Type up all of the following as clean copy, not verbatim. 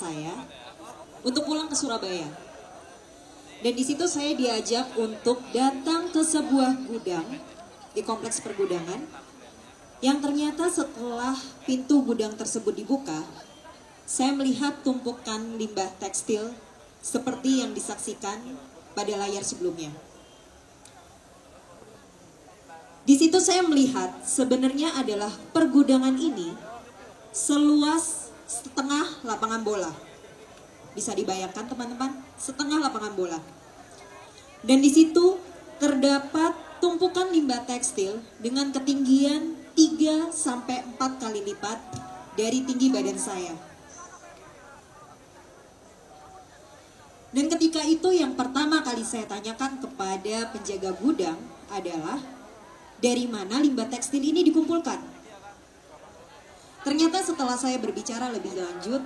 saya untuk pulang ke Surabaya. Dan di situ saya diajak untuk datang ke sebuah gudang di kompleks pergudangan yang ternyata setelah pintu gudang tersebut dibuka, saya melihat tumpukan limbah tekstil seperti yang disaksikan pada layar sebelumnya. Di situ saya melihat sebenarnya adalah pergudangan ini seluas setengah lapangan bola. Bisa dibayangkan teman-teman, setengah lapangan bola. Dan di situ terdapat tumpukan limbah tekstil dengan ketinggian 3-4 kali lipat dari tinggi badan saya. Dan ketika itu yang pertama kali saya tanyakan kepada penjaga gudang adalah, dari mana limbah tekstil ini dikumpulkan? Ternyata setelah saya berbicara lebih lanjut,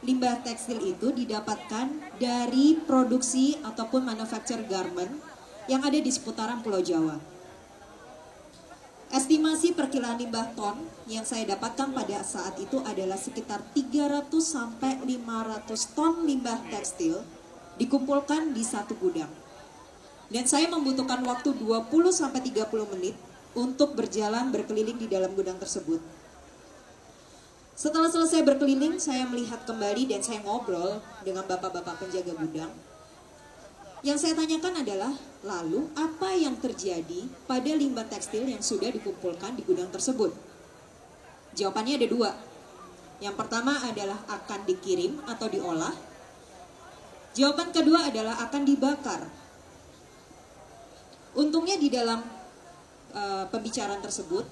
limbah tekstil itu didapatkan dari produksi ataupun manufacture garment yang ada di seputaran Pulau Jawa. Estimasi perkiraan limbah ton yang saya dapatkan pada saat itu adalah sekitar 300-500 ton limbah tekstil dikumpulkan di satu gudang. Dan saya membutuhkan waktu 20-30 menit untuk berjalan berkeliling di dalam gudang tersebut. Setelah selesai berkeliling, saya melihat kembali dan saya ngobrol dengan bapak-bapak penjaga gudang. Yang saya tanyakan adalah, lalu apa yang terjadi pada limbah tekstil yang sudah dikumpulkan di gudang tersebut? Jawabannya ada dua. Yang pertama adalah akan dikirim atau diolah. Jawaban kedua adalah akan dibakar. Untungnya di dalam pembicaraan tersebut,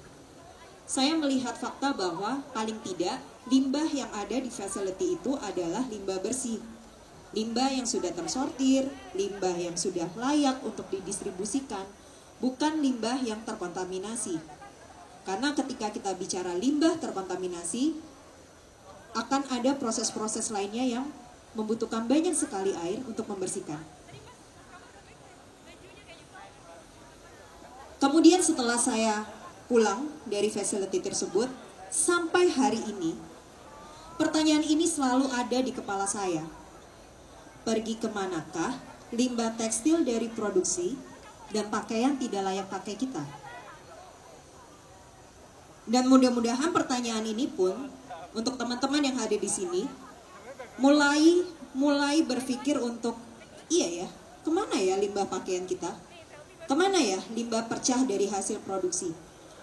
saya melihat fakta bahwa paling tidak limbah yang ada di facility itu adalah limbah bersih. Limbah yang sudah tersortir, limbah yang sudah layak untuk didistribusikan, bukan limbah yang terkontaminasi. Karena ketika kita bicara limbah terkontaminasi, akan ada proses-proses lainnya yang membutuhkan banyak sekali air untuk membersihkan. Kemudian setelah saya pulang dari facility tersebut, sampai hari ini, pertanyaan ini selalu ada di kepala saya. Pergi kemanakah limbah tekstil dari produksi dan pakaian tidak layak pakai kita? Dan mudah-mudahan pertanyaan ini pun untuk teman-teman yang ada di sini mulai berpikir untuk, iya ya, kemana ya limbah pakaian kita? Kemana ya limbah pecah dari hasil produksi?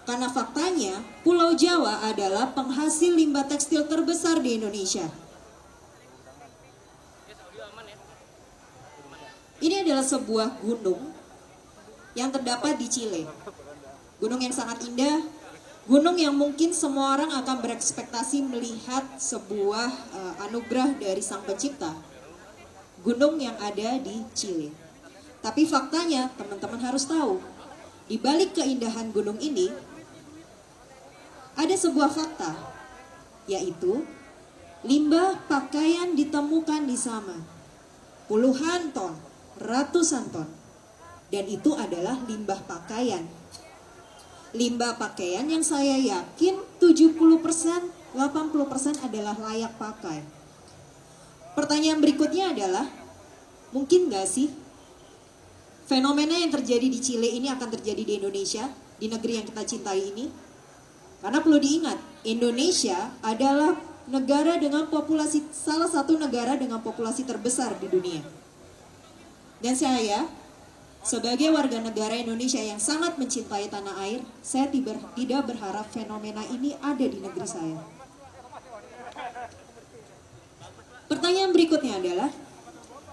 Karena faktanya Pulau Jawa adalah penghasil limbah tekstil terbesar di Indonesia. Ini adalah sebuah gunung yang terdapat di Chile. Gunung yang sangat indah, gunung yang mungkin semua orang akan berekspektasi melihat sebuah anugerah dari Sang Pencipta. Gunung yang ada di Chile. Tapi faktanya teman-teman harus tahu, di balik keindahan gunung ini ada sebuah fakta, yaitu limbah pakaian ditemukan di sana. Puluhan ton, ratusan ton. Dan itu adalah limbah pakaian. Limbah pakaian yang saya yakin 70%, 80% adalah layak pakai. Pertanyaan berikutnya adalah, mungkin gak sih fenomena yang terjadi di Chile ini akan terjadi di Indonesia, di negeri yang kita cintai ini? Karena perlu diingat, Indonesia adalah negara dengan populasi, salah satu negara dengan populasi terbesar di dunia. Dan saya, sebagai warga negara Indonesia yang sangat mencintai tanah air, saya tidak berharap fenomena ini ada di negeri saya. Pertanyaan berikutnya adalah,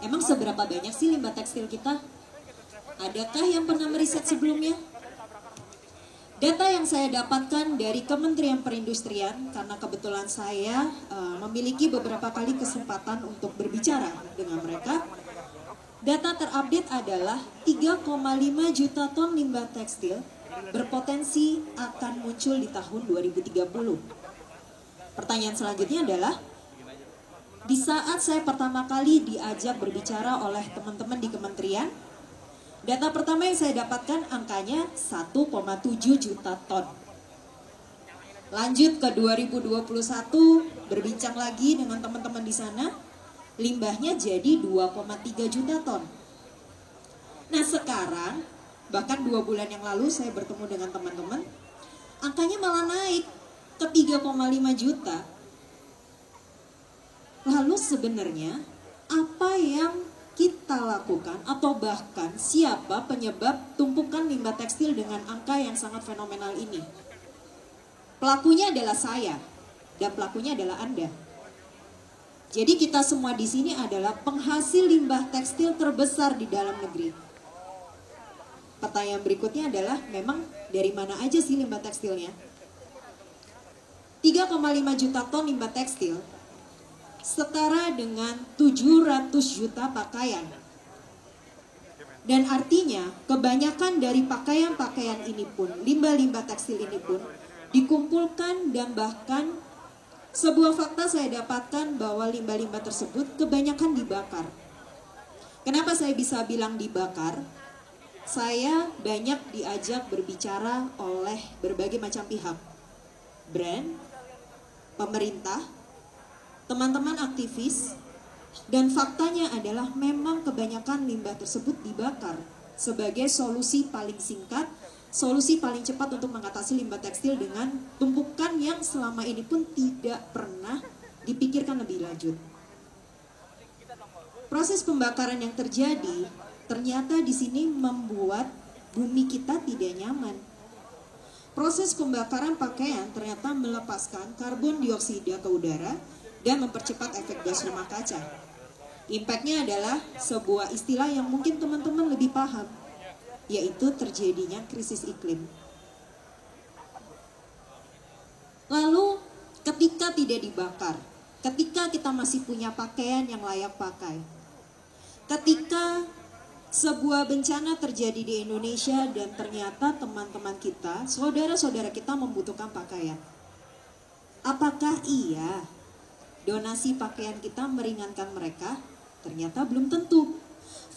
emang seberapa banyak sih limbah tekstil kita? Adakah yang pernah meriset sebelumnya? Data yang saya dapatkan dari Kementerian Perindustrian, karena kebetulan saya memiliki beberapa kali kesempatan untuk berbicara dengan mereka, data terupdate adalah 3,5 juta ton limbah tekstil berpotensi akan muncul di tahun 2030. Pertanyaan selanjutnya adalah, di saat saya pertama kali diajak berbicara oleh teman-teman di kementerian, data pertama yang saya dapatkan angkanya 1,7 juta ton. Lanjut ke 2021, berbincang lagi dengan teman-teman di sana, limbahnya jadi 2,3 juta ton. Nah sekarang, bahkan 2 bulan yang lalu saya bertemu dengan teman-teman, angkanya malah naik ke 3,5 juta. Lalu sebenarnya apa yang kita lakukan atau bahkan siapa penyebab tumpukan limbah tekstil dengan angka yang sangat fenomenal ini? Pelakunya adalah saya dan pelakunya adalah Anda. Jadi kita semua di sini adalah penghasil limbah tekstil terbesar di dalam negeri. Pertanyaan berikutnya adalah memang dari mana aja sih limbah tekstilnya? 3,5 juta ton limbah tekstil setara dengan 700 juta pakaian. Dan artinya kebanyakan dari pakaian-pakaian ini pun, limbah-limbah tekstil ini pun dikumpulkan dan bahkan sebuah fakta saya dapatkan bahwa limbah-limbah tersebut kebanyakan dibakar. Kenapa saya bisa bilang dibakar? Saya banyak diajak berbicara oleh berbagai macam pihak. Brand, pemerintah, teman-teman aktivis, dan faktanya adalah memang kebanyakan limbah tersebut dibakar sebagai solusi paling singkat, solusi paling cepat untuk mengatasi limbah tekstil dengan tumpukan yang selama ini pun tidak pernah dipikirkan lebih lanjut. Proses pembakaran yang terjadi ternyata di sini membuat bumi kita tidak nyaman. Proses pembakaran pakaian ternyata melepaskan karbon dioksida ke udara dan mempercepat efek gas rumah kaca. Impactnya adalah sebuah istilah yang mungkin teman-teman lebih paham, yaitu terjadinya krisis iklim. Lalu ketika tidak dibakar, ketika kita masih punya pakaian yang layak pakai, ketika sebuah bencana terjadi di Indonesia dan ternyata teman-teman kita, saudara-saudara kita membutuhkan pakaian, apakah iya donasi pakaian kita meringankan mereka? Ternyata belum tentu.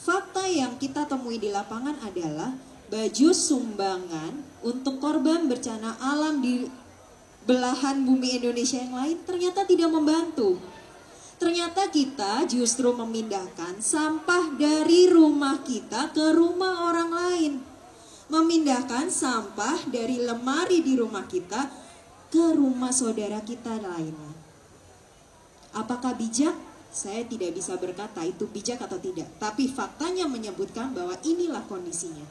Fakta yang kita temui di lapangan adalah baju sumbangan untuk korban bencana alam di belahan bumi Indonesia yang lain ternyata tidak membantu. Ternyata kita justru memindahkan sampah dari rumah kita ke rumah orang lain. Memindahkan sampah dari lemari di rumah kita ke rumah saudara kita lainnya. Apakah bijak? Saya tidak bisa berkata itu bijak atau tidak. Tapi faktanya menyebutkan bahwa inilah kondisinya.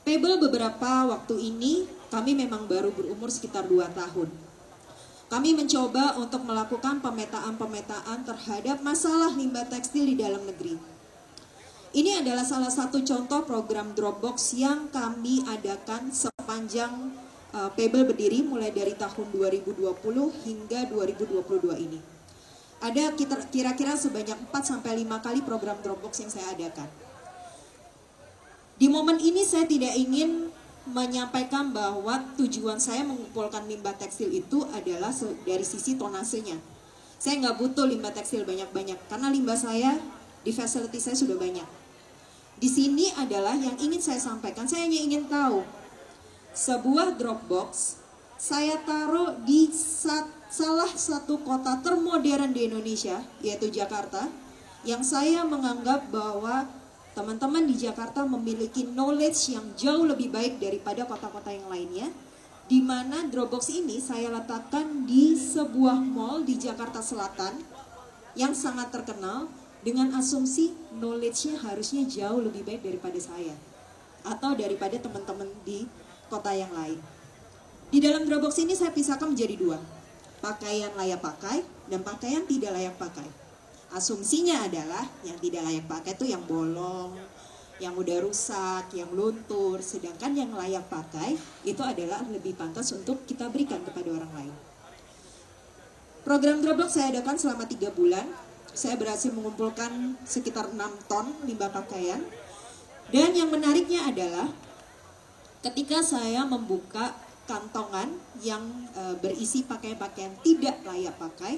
Pebble beberapa waktu ini kami memang baru berumur sekitar 2 tahun. Kami mencoba untuk melakukan pemetaan-pemetaan terhadap masalah limbah tekstil di dalam negeri. Ini adalah salah satu contoh program Dropbox yang kami adakan sepanjang Pebble berdiri mulai dari tahun 2020 hingga 2022 ini. Ada kira-kira sebanyak 4-5 kali program Dropbox yang saya adakan. Di momen ini saya tidak ingin menyampaikan bahwa tujuan saya mengumpulkan limbah tekstil itu adalah dari sisi tonasenya. Saya nggak butuh limbah tekstil banyak-banyak karena limbah saya di facility saya sudah banyak. Di sini adalah yang ingin saya sampaikan, saya hanya ingin tahu sebuah Dropbox saya taruh di salah satu kota termodern di Indonesia, yaitu Jakarta, yang saya menganggap bahwa teman-teman di Jakarta memiliki knowledge yang jauh lebih baik daripada kota-kota yang lainnya, di mana Dropbox ini saya letakkan di sebuah mall di Jakarta Selatan yang sangat terkenal, dengan asumsi knowledge-nya harusnya jauh lebih baik daripada saya atau daripada teman-teman di kota yang lain. Di dalam Dropbox ini saya pisahkan menjadi 2, pakaian layak pakai dan pakaian tidak layak pakai. Asumsinya adalah yang tidak layak pakai itu yang bolong, yang udah rusak, yang luntur, sedangkan yang layak pakai itu adalah lebih pantas untuk kita berikan kepada orang lain. Program Dropbox saya adakan selama 3 bulan. Saya berhasil mengumpulkan sekitar 6 ton limbah pakaian. Dan yang menariknya adalah ketika saya membuka kantongan yang berisi pakaian-pakaian tidak layak pakai,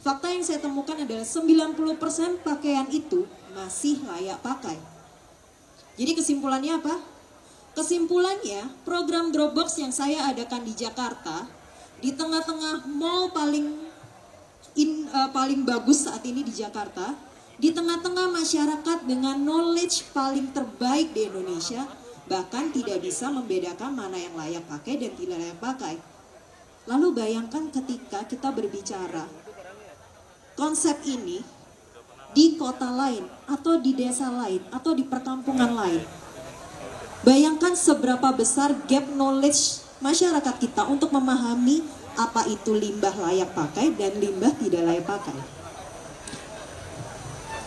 fakta yang saya temukan adalah 90% pakaian itu masih layak pakai. Jadi kesimpulannya apa? Kesimpulannya program Dropbox yang saya adakan di Jakarta di tengah-tengah mall paling bagus saat ini di Jakarta, di tengah-tengah masyarakat dengan knowledge paling terbaik di Indonesia, bahkan tidak bisa membedakan mana yang layak pakai dan tidak layak pakai. Lalu bayangkan ketika kita berbicara konsep ini di kota lain, atau di desa lain, atau di perkampungan lain. Bayangkan seberapa besar gap knowledge masyarakat kita untuk memahami apa itu limbah layak pakai dan limbah tidak layak pakai.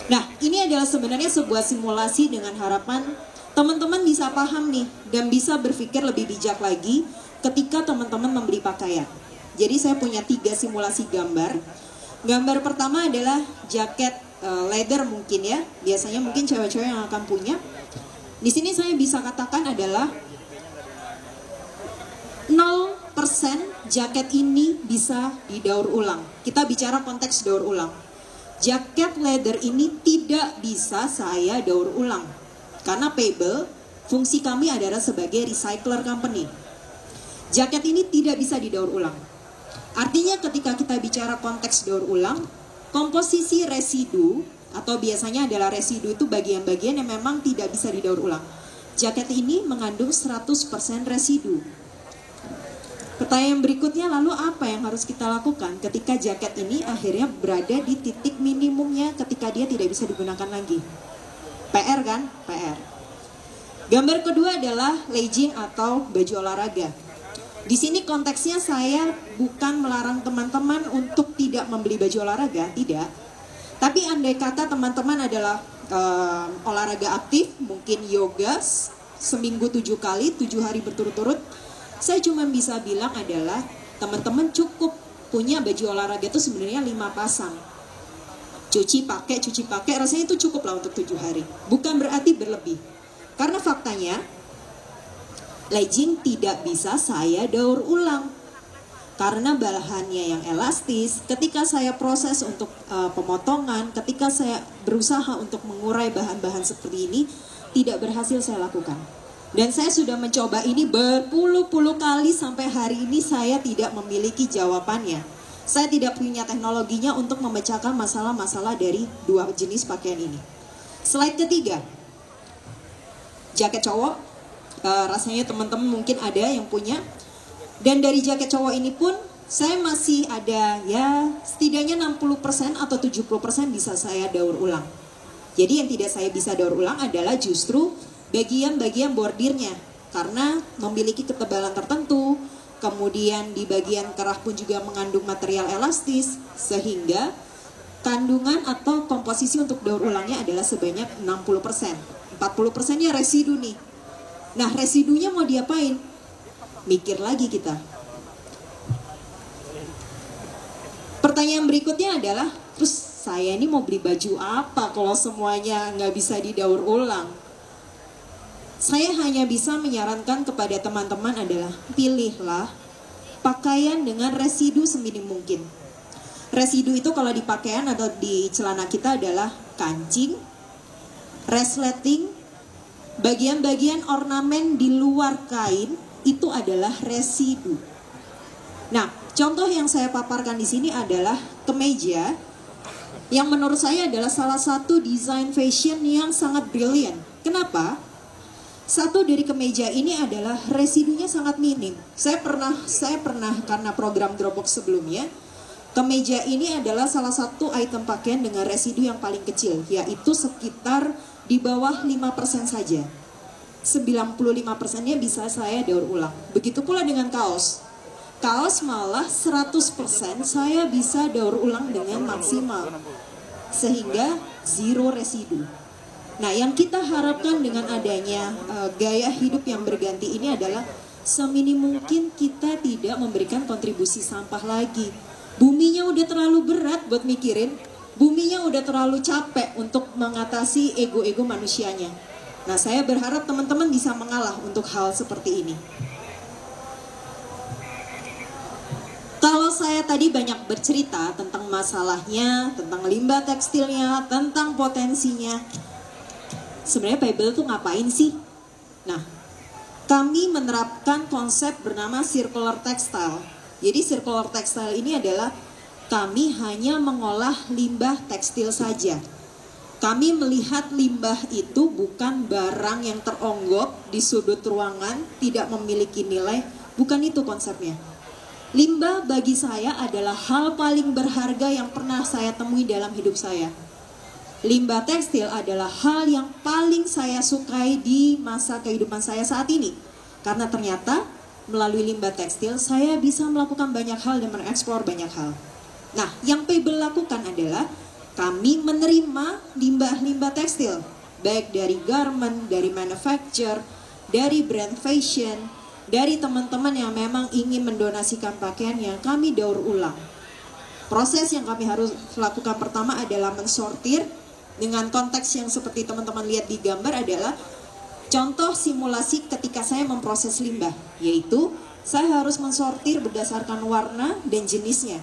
Nah, ini adalah sebenarnya sebuah simulasi dengan harapan teman-teman bisa paham nih dan bisa berpikir lebih bijak lagi ketika teman-teman membeli pakaian. Jadi saya punya 3 simulasi gambar. Gambar pertama adalah jaket leather mungkin ya. Biasanya mungkin cewek-cewek yang akan punya. Di sini saya bisa katakan adalah 0% jaket ini bisa didaur ulang. Kita bicara konteks daur ulang. Jaket leather ini tidak bisa saya daur ulang. Karena Pebble, fungsi kami adalah sebagai recycler company. Jaket ini tidak bisa didaur ulang. Artinya ketika kita bicara konteks daur ulang, komposisi residu atau biasanya adalah residu itu bagian-bagian yang memang tidak bisa didaur ulang. Jaket ini mengandung 100% residu. Pertanyaan berikutnya, lalu apa yang harus kita lakukan ketika jaket ini akhirnya berada di titik minimumnya ketika dia tidak bisa digunakan lagi? PR kan? PR. Gambar kedua adalah legging atau baju olahraga. Di sini konteksnya saya bukan melarang teman-teman untuk tidak membeli baju olahraga, tidak. Tapi andai kata teman-teman adalah olahraga aktif, mungkin yoga seminggu 7 kali, 7 hari berturut-turut, saya cuma bisa bilang adalah teman-teman cukup punya baju olahraga itu sebenarnya 5 pasang. Cuci pakai, rasanya itu cukup lah untuk 7 hari. Bukan berarti berlebih. Karena faktanya, legging tidak bisa saya daur ulang. Karena bahannya yang elastis, ketika saya proses untuk pemotongan, ketika saya berusaha untuk mengurai bahan-bahan seperti ini, tidak berhasil saya lakukan. Dan saya sudah mencoba ini berpuluh-puluh kali sampai hari ini saya tidak memiliki jawabannya. Saya tidak punya teknologinya untuk memecahkan masalah-masalah dari 2 jenis pakaian ini. Slide ketiga. Jaket cowok, rasanya teman-teman mungkin ada yang punya. Dan dari jaket cowok ini pun saya masih ada ya setidaknya 60% atau 70% bisa saya daur ulang. Jadi yang tidak saya bisa daur ulang adalah justru bagian-bagian bordirnya, karena memiliki ketebalan tertentu, kemudian di bagian kerah pun juga mengandung material elastis, sehingga kandungan atau komposisi untuk daur ulangnya adalah sebanyak 60%. 40%-nya residu nih. Nah, residunya mau diapain? Mikir lagi kita. Pertanyaan berikutnya adalah, terus saya ini mau beli baju apa kalau semuanya nggak bisa didaur ulang? Saya hanya bisa menyarankan kepada teman-teman adalah pilihlah pakaian dengan residu seminim mungkin. Residu itu kalau di pakaian atau di celana kita adalah kancing, resleting, bagian-bagian ornamen di luar kain itu adalah residu. Nah, contoh yang saya paparkan di sini adalah kemeja yang menurut saya adalah salah satu desain fashion yang sangat brilliant. Kenapa? Satu dari kemeja ini adalah residunya sangat minim. Saya pernah karena program Dropbox sebelumnya, kemeja ini adalah salah satu item pakaian dengan residu yang paling kecil, yaitu sekitar di bawah 5% saja. 95%-nya bisa saya daur ulang. Begitu pula dengan kaos. Kaos malah 100% saya bisa daur ulang dengan maksimal. Sehingga zero residu. Nah, yang kita harapkan dengan adanya gaya hidup yang berganti ini adalah seminim mungkin kita tidak memberikan kontribusi sampah lagi. Buminya udah terlalu berat buat mikirin, buminya udah terlalu capek untuk mengatasi ego-ego manusianya. Nah, saya berharap teman-teman bisa mengalah untuk hal seperti ini. Kalau saya tadi banyak bercerita tentang masalahnya, tentang limbah tekstilnya, tentang potensinya, sebenarnya Pebble tuh ngapain sih? Nah, kami menerapkan konsep bernama circular textile. Jadi circular textile ini adalah kami hanya mengolah limbah tekstil saja. Kami melihat limbah itu bukan barang yang teronggok di sudut ruangan, tidak memiliki nilai, bukan itu konsepnya. Limbah bagi saya adalah hal paling berharga yang pernah saya temui dalam hidup saya. Limbah tekstil adalah hal yang paling saya sukai di masa kehidupan saya saat ini. Karena ternyata melalui limbah tekstil saya bisa melakukan banyak hal dan mengeksplor banyak hal. Nah, yang Pebble lakukan adalah kami menerima limbah-limbah tekstil, baik dari garment, dari manufacture, dari brand fashion, dari teman-teman yang memang ingin mendonasikan pakaian yang kami daur ulang. Proses yang kami harus lakukan pertama adalah mensortir. Dengan konteks yang seperti teman-teman lihat di gambar adalah contoh simulasi ketika saya memproses limbah, yaitu saya harus mensortir berdasarkan warna dan jenisnya.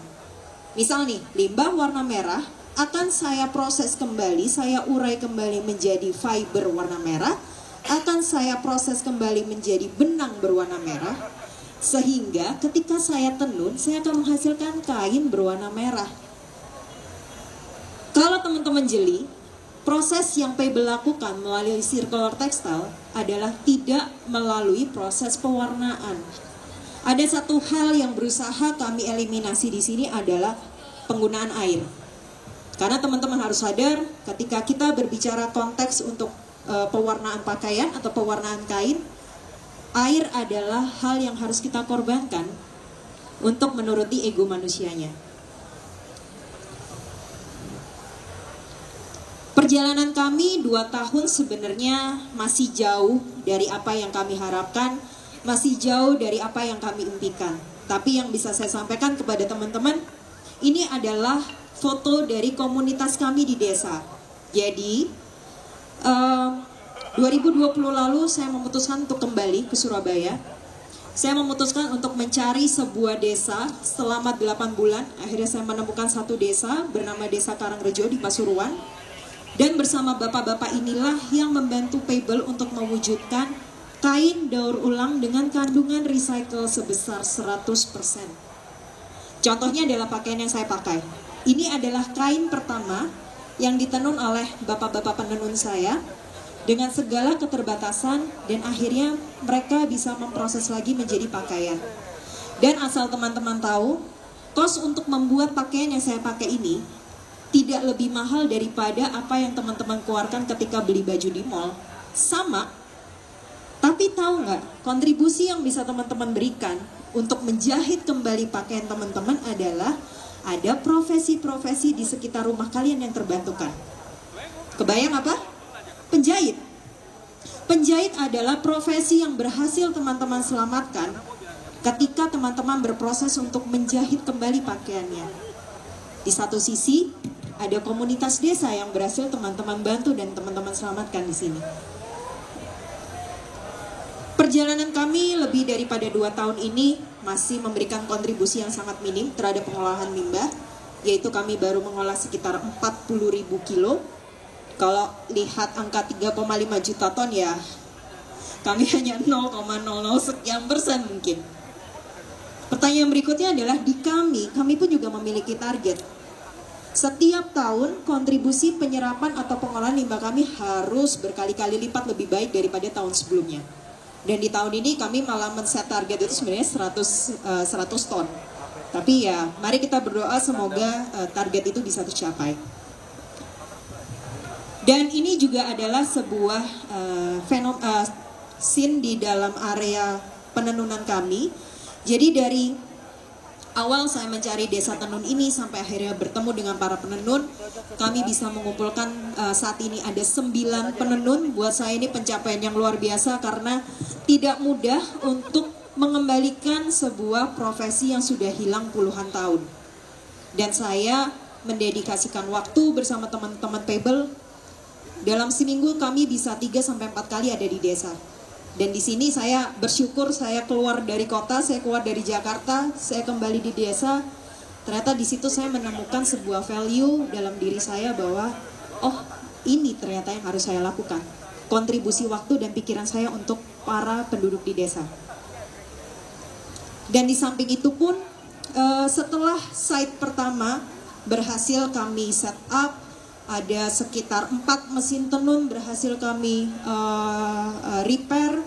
Misal nih, limbah warna merah akan saya proses kembali, saya urai kembali menjadi fiber warna merah, akan saya proses kembali menjadi benang berwarna merah, sehingga ketika saya tenun, saya akan menghasilkan kain berwarna merah. Kalau teman-teman jeli, proses yang Pebble lakukan melalui circular textile adalah tidak melalui proses pewarnaan. Ada satu hal yang berusaha kami eliminasi di sini adalah penggunaan air. Karena teman-teman harus sadar ketika kita berbicara konteks untuk pewarnaan pakaian atau pewarnaan kain, air adalah hal yang harus kita korbankan untuk menuruti ego manusianya. Perjalanan kami 2 tahun sebenarnya masih jauh dari apa yang kami harapkan, masih jauh dari apa yang kami impikan. Tapi yang bisa saya sampaikan kepada teman-teman, ini adalah foto dari komunitas kami di desa. Jadi 2020 lalu saya memutuskan untuk kembali ke Surabaya. Saya memutuskan untuk mencari sebuah desa selama 8 bulan. Akhirnya saya menemukan satu desa bernama Desa Karangrejo di Pasuruan. Dan bersama bapak-bapak inilah yang membantu Pebble untuk mewujudkan kain daur ulang dengan kandungan recycle sebesar 100%. Contohnya adalah pakaian yang saya pakai. Ini adalah kain pertama yang ditenun oleh bapak-bapak penenun saya dengan segala keterbatasan, dan akhirnya mereka bisa memproses lagi menjadi pakaian. Dan asal teman-teman tahu, kos untuk membuat pakaian yang saya pakai ini tidak lebih mahal daripada apa yang teman-teman keluarkan ketika beli baju di mall. Sama, tapi tahu nggak, kontribusi yang bisa teman-teman berikan untuk menjahit kembali pakaian teman-teman adalah ada profesi-profesi di sekitar rumah kalian yang terbantukan. Kebayang apa? Penjahit. Penjahit adalah profesi yang berhasil teman-teman selamatkan ketika teman-teman berproses untuk menjahit kembali pakaiannya. Di satu sisi, ada komunitas desa yang berhasil teman-teman bantu dan teman-teman selamatkan di sini. Perjalanan kami lebih daripada 2 tahun ini masih memberikan kontribusi yang sangat minim terhadap pengolahan limbah, yaitu kami baru mengolah sekitar 40.000 kilo. Kalau lihat angka 3,5 juta ton ya, kami hanya 0,00 sekian persen mungkin. Pertanyaan berikutnya adalah di kami pun juga memiliki target. Setiap tahun kontribusi penyerapan atau pengolahan limbah kami harus berkali-kali lipat lebih baik daripada tahun sebelumnya. Dan di tahun ini kami malah men-set target itu sebenarnya 100 ton. Tapi ya mari kita berdoa semoga target itu bisa tercapai. Dan ini juga adalah sebuah scene di dalam area penenunan kami. Jadi dari awal saya mencari desa tenun ini sampai akhirnya bertemu dengan para penenun, kami bisa mengumpulkan saat ini ada 9 penenun. Buat saya ini pencapaian yang luar biasa karena tidak mudah untuk mengembalikan sebuah profesi yang sudah hilang puluhan tahun. Dan saya mendedikasikan waktu bersama teman-teman Pebble. Dalam seminggu kami bisa 3-4 kali ada di desa. Dan di sini saya bersyukur, saya keluar dari kota, saya keluar dari Jakarta, saya kembali di desa. Ternyata di situ saya menemukan sebuah value dalam diri saya bahwa oh, ini ternyata yang harus saya lakukan. Kontribusi waktu dan pikiran saya untuk para penduduk di desa. Dan di samping itu pun setelah site pertama berhasil kami set up, ada sekitar 4 mesin tenun berhasil kami repair.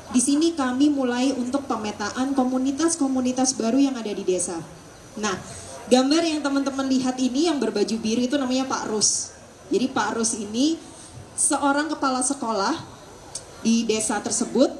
Di sini kami mulai untuk pemetaan komunitas-komunitas baru yang ada di desa. Nah, gambar yang teman-teman lihat ini yang berbaju biru itu namanya Pak Rus. Jadi Pak Rus ini seorang kepala sekolah di desa tersebut,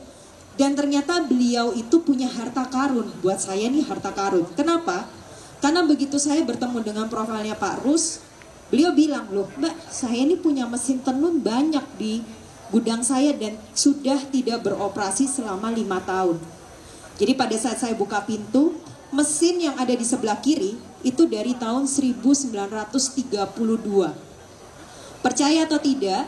dan ternyata beliau itu punya harta karun. Buat saya nih harta karun. Kenapa? Karena begitu saya bertemu dengan profilnya Pak Rus, beliau bilang, loh Mbak, saya ini punya mesin tenun banyak di gudang saya dan sudah tidak beroperasi selama 5 tahun. Jadi pada saat saya buka pintu, mesin yang ada di sebelah kiri itu dari tahun 1932. Percaya atau tidak,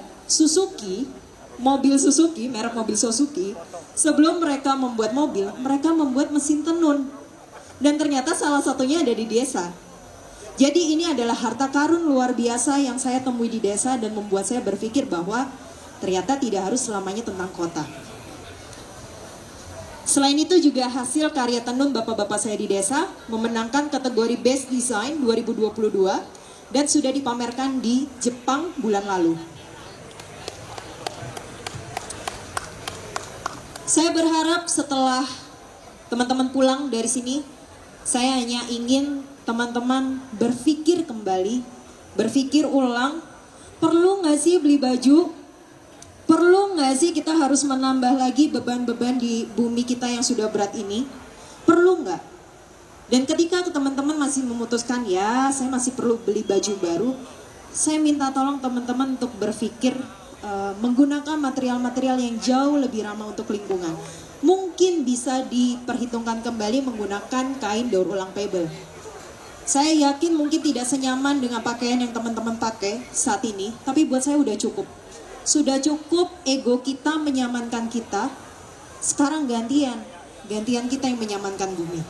merek mobil Suzuki, sebelum mereka membuat mobil, mereka membuat mesin tenun. Dan ternyata salah satunya ada di desa. Jadi ini adalah harta karun luar biasa yang saya temui di desa dan membuat saya berpikir bahwa ternyata tidak harus selamanya tentang kota. Selain itu juga hasil karya tenun bapak-bapak saya di desa memenangkan kategori Best Design 2022 dan sudah dipamerkan di Jepang bulan lalu. Saya berharap setelah teman-teman pulang dari sini, saya hanya ingin teman-teman berpikir kembali, berpikir ulang, perlu nggak sih beli baju? Perlu nggak sih kita harus menambah lagi beban-beban di bumi kita yang sudah berat ini? Perlu nggak? Dan ketika teman-teman masih memutuskan, ya saya masih perlu beli baju baru, saya minta tolong teman-teman untuk berpikir menggunakan material-material yang jauh lebih ramah untuk lingkungan. Mungkin bisa diperhitungkan kembali menggunakan kain daur ulang pebble. Saya yakin mungkin tidak senyaman dengan pakaian yang teman-teman pakai saat ini, tapi buat saya udah cukup. Sudah cukup ego kita menyamankan kita, sekarang gantian kita yang menyamankan bumi.